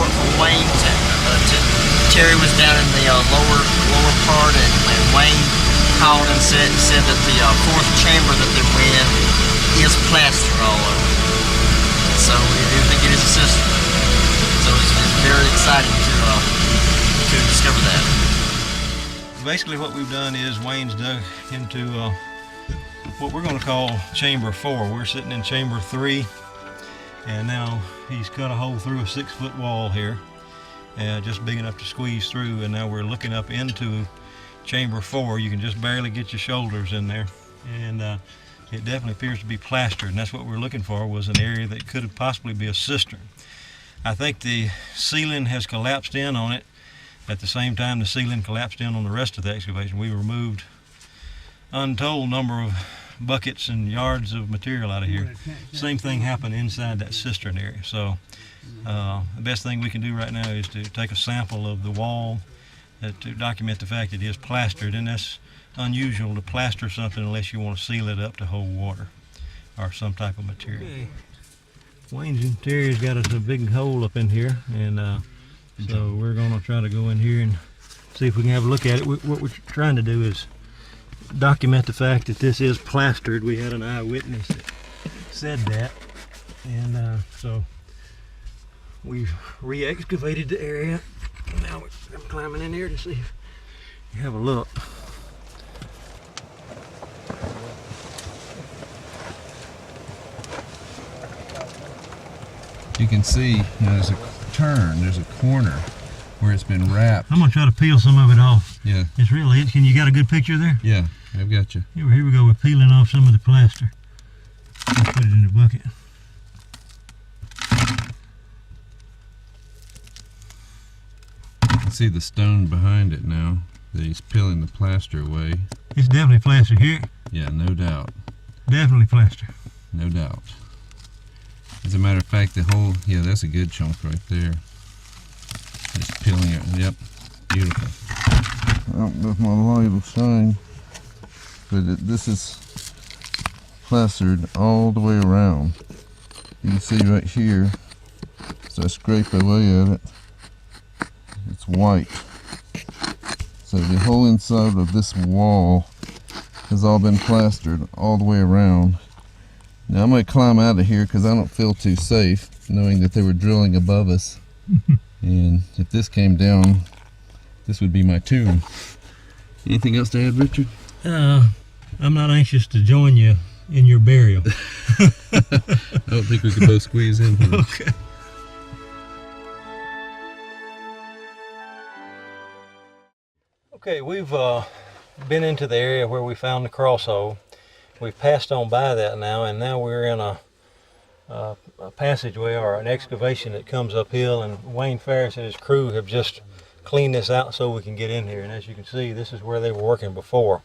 for Wayne. Terry was down in the lower part, and Wayne called and said that the fourth chamber that they were in is plastered all over. So we do think it is a cistern. So it's very exciting to discover that. Basically what we've done is Wayne's dug into what we're going to call chamber 4. We're sitting in chamber 3, and now he's cut a hole through a 6-foot wall here, just big enough to squeeze through, and now we're looking up into chamber 4. You can just barely get your shoulders in there, and it definitely appears to be plastered, and that's what we're looking for, was an area that could possibly be a cistern. I think the ceiling has collapsed in on it. At the same time the ceiling collapsed in on the rest of the excavation. We removed untold number of buckets and yards of material out of here. Same thing happened inside that cistern area. So the best thing we can do right now is to take a sample of the wall to document the fact it is plastered, and that's unusual to plaster something unless you want to seal it up to hold water or some type of material. Okay. Wayne's interior's got us a big hole up in here, and so we're going to try to go in here and see if we can have a look at it. What we're trying to do is document the fact that this is plastered. We had an eyewitness that said that, and so we've re-excavated the area. Now I'm climbing in here to see if you have a look. You can see, there's a turn, there's a corner where it's been wrapped. I'm gonna try to peel some of it off. Yeah. It's really, can you got a good picture there? Yeah, I've got you. Here we go, we're peeling off some of the plaster. Let's put it in the bucket. You can see the stone behind it now. He's peeling the plaster away. It's definitely plaster here. Yeah, no doubt. Definitely plaster. No doubt. As a matter of fact, the whole, yeah, that's a good chunk right there. Just peeling it, yep, beautiful. I don't know if my light will shine, but this is plastered all the way around. You can see right here, as I scrape away at it, it's white. So the whole inside of this wall has all been plastered all the way around. Now I'm going to climb out of here because I don't feel too safe knowing that they were drilling above us. And if this came down, this would be my tomb. Anything else to add, Richard? I'm not anxious to join you in your burial. I don't think we could both squeeze in here. Okay. Okay, we've been into the area where we found the crosshole. We've passed on by that now, and now we're in a passageway or an excavation that comes uphill, and Wayne Ferris and his crew have just cleaned this out so we can get in here. And as you can see, this is where they were working before.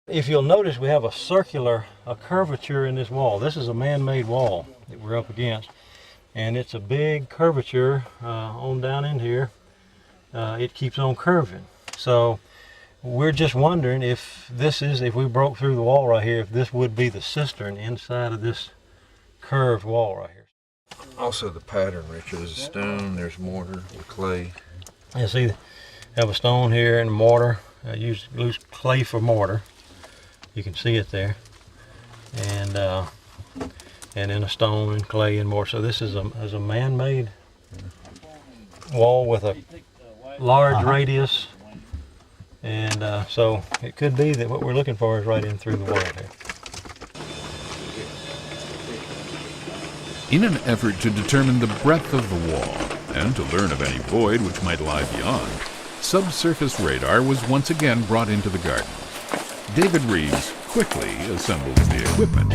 If you'll notice, we have a curvature in this wall. This is a man-made wall that we're up against, and it's a big curvature on down in here. It keeps on curving. So we're just wondering if we broke through the wall right here, if this would be the cistern inside of this curved wall right here. Also the pattern, Richard. There's a stone, there's mortar, the clay. You see, have a stone here and mortar. I use loose clay for mortar. You can see it there. And then a stone and clay and mortar. So this is a man-made wall with a large radius. And so it could be that what we're looking for is right in through the wall here. In an effort to determine the breadth of the wall and to learn of any void which might lie beyond, subsurface radar was once again brought into the garden. David Rives quickly assembles the equipment.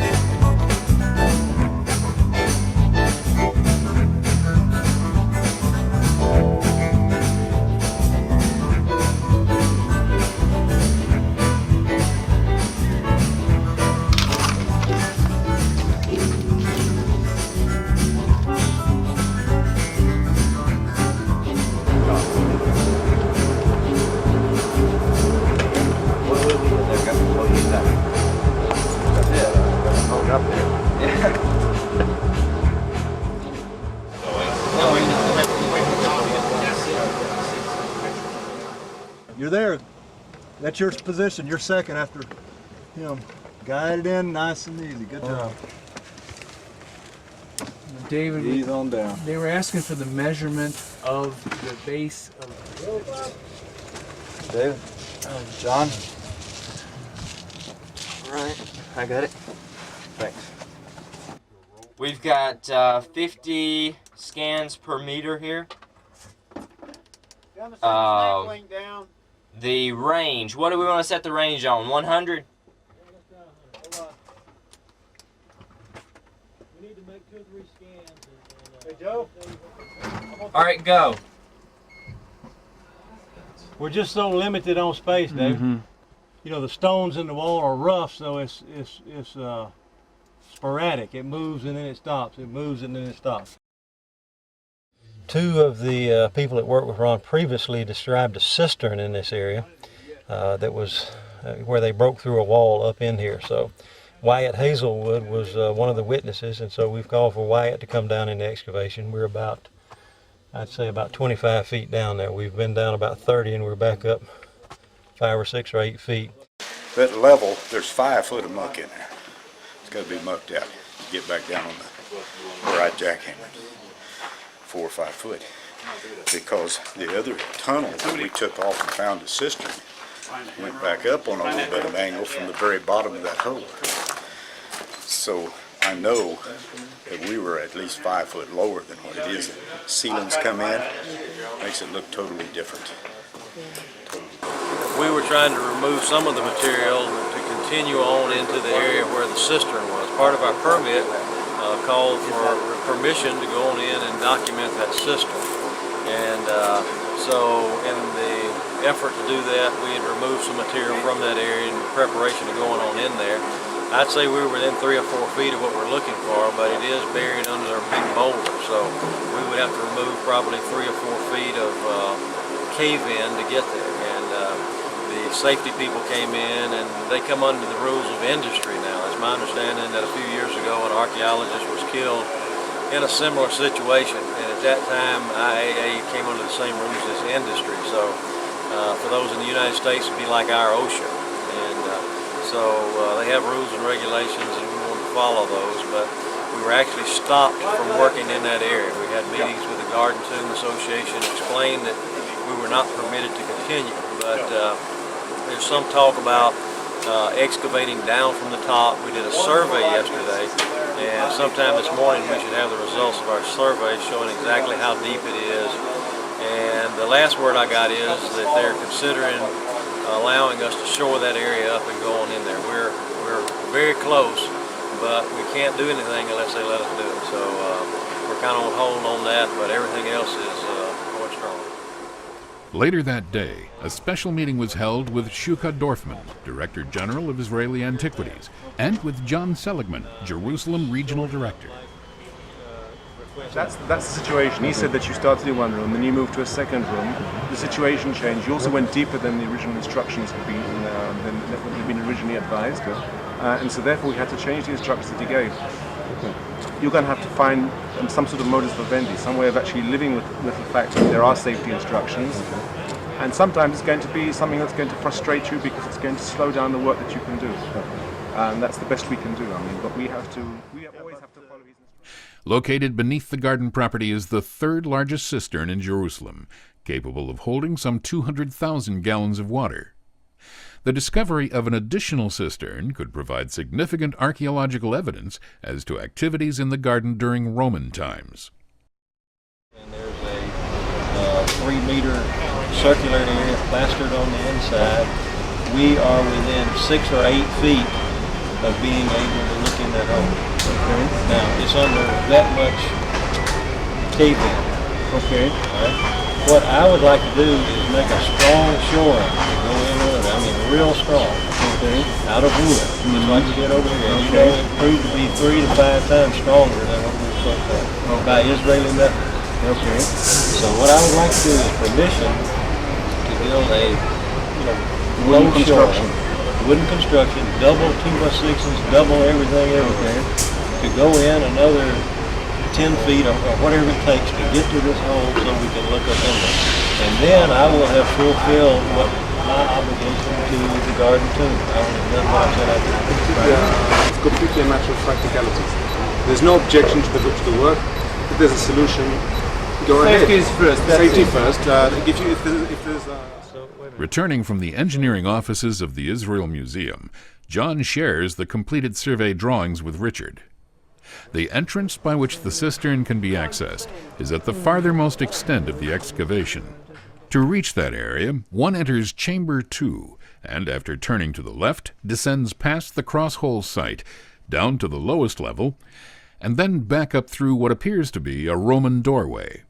You're there. That's your position. You're second after him. Guide it in nice and easy. Good job. David, Ease on down. they were asking for the measurement of the base of... David. John. All right. I got it. Thanks. We've got 50 scans per meter here. The range, what do we want to set the range on? 100? We need to make 2 or 3 scans. Hey, Joe. All right, go. We're just so limited on space, David. You know, the stones in the wall are rough, so it's sporadic. It moves and then it stops. It moves and then it stops. 2 of the people that worked with Ron previously described a cistern in this area that was where they broke through a wall up in here. So Wyatt Hazelwood was one of the witnesses, and so we've called for Wyatt to come down in the excavation. We're about, I'd say about 25 feet down there. We've been down about 30 and we're back up 5 or 6 or 8 feet. That level, there's 5 foot of muck in there. It's got to be mucked out to get back down on the right jackhammer. 4 or 5 foot, because the other tunnel that we took off and found a cistern went back up on a little bit of angle from the very bottom of that hole. So I know that we were at least 5 foot lower than what it is. Ceilings come in, makes it look totally different. We were trying to remove some of the material to continue on into the area where the cistern was. Part of our permit called for permission to go on in and document that cistern. And so in the effort to do that, we had removed some material from that area in preparation of going on in there. I'd say we were within 3 or 4 feet of what we're looking for, but it is buried under a big boulder. So we would have to remove probably 3 or 4 feet of cave-in to get there. And the safety people came in, and they come under the rules of industry now. It's my understanding that a few years ago an archaeologist was killed in a similar situation, and at that time IAA came under the same rules as industry. So for those in the United States, it'd be like our OSHA, and so they have rules and regulations, and we want to follow those. But we were actually stopped from working in that area. We had meetings with the Garden Tomb Association, explained that we were not permitted to continue, but there's some talk about excavating down from the top. We did a survey yesterday, and sometime this morning we should have the results of our survey showing exactly how deep it is. And the last word I got is that they're considering allowing us to shore that area up and go on in there. We're very close, but we can't do anything unless they let us do it. So we're kind of on hold on that, but everything else is going strong. Later that day, a special meeting was held with Shuka Dorfman, Director General of Israeli Antiquities, and with John Seligman, Jerusalem Regional Director. That's the situation. He said that you started in one room, then you moved to a second room. The situation changed. You also went deeper than the original instructions had been, than had been originally advised, and so therefore we had to change the instructions that he gave. You're going to have to find some sort of modus vivendi, some way of actually living with the fact that there are safety instructions. And sometimes it's going to be something that's going to frustrate you because it's going to slow down the work that you can do. And that's the best we can do. I mean, but we always have to follow these instructions. Located beneath the garden property is the 3rd largest cistern in Jerusalem, capable of holding some 200,000 gallons of water. The discovery of an additional cistern could provide significant archaeological evidence as to activities in the garden during Roman times. And there's a 3-meter circular area plastered on the inside. We are within 6 or 8 feet of being able to look in that hole. Okay. Now, it's under that much cave-in. Okay. All right. What I would like to do is make a strong shoring to go in with it. I mean, real strong. Okay. Out of wood. Just like you did over here. And okay. You know, it proved to be 3 to 5 times stronger than what we were supposed to have by Israeli methods. Okay. So what I would like to do is permission to build a, low shoring, wooden construction, double 2x6s, double everything. Okay. To go in another 10 feet or whatever it takes to get to this hole so we can look up in there. And then I will have fulfilled what my obligation to the garden too. I would have done what I said I did. It's completely a matter of practicalities. There's no objection to the work. If there's a solution, go ahead. Safety is first. Safety first. If there's Returning from the engineering offices of the Israel Museum, John shares the completed survey drawings with Richard. The entrance by which the cistern can be accessed is at the farthermost extent of the excavation. To reach that area, one enters Chamber 2, and after turning to the left, descends past the crosshole site, down to the lowest level, and then back up through what appears to be a Roman doorway.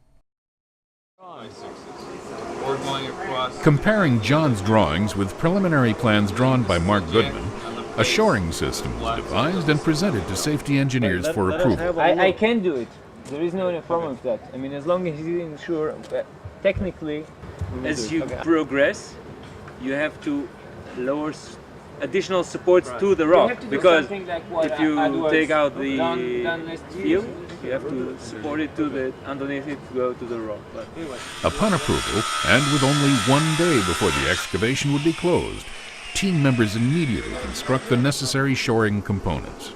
Comparing John's drawings with preliminary plans drawn by Mark Goodman, a shoring system was devised and presented to safety engineers for approval. I can do it. There is no problem with that. I mean, as long as you ensure, technically, as you progress, you have to lower additional supports to the rock, because like if you take out the field, you have to support it to the underneath it to go to the rock. But anyway. Upon approval, and with only 1 day before the excavation would be closed, team members immediately construct the necessary shoring components.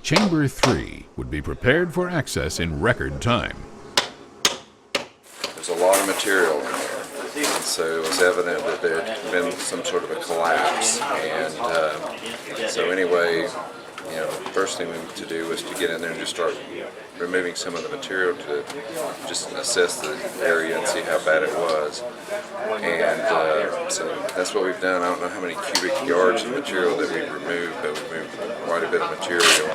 Chamber 3 would be prepared for access in record time. There's a lot of material in there, and so it was evident that there had been some sort of a collapse. And so anyway, you know, the first thing we need to do was to get in there and just start removing some of the material to just assess the area and see how bad it was. And so that's what we've done. I don't know how many cubic yards of material that we've removed, but we've moved quite a bit of material.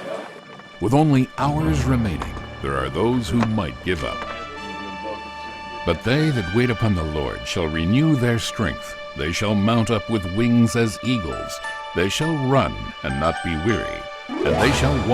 With only hours remaining, there are those who might give up. But they that wait upon the Lord shall renew their strength. They shall mount up with wings as eagles. They shall run and not be weary, and they shall walk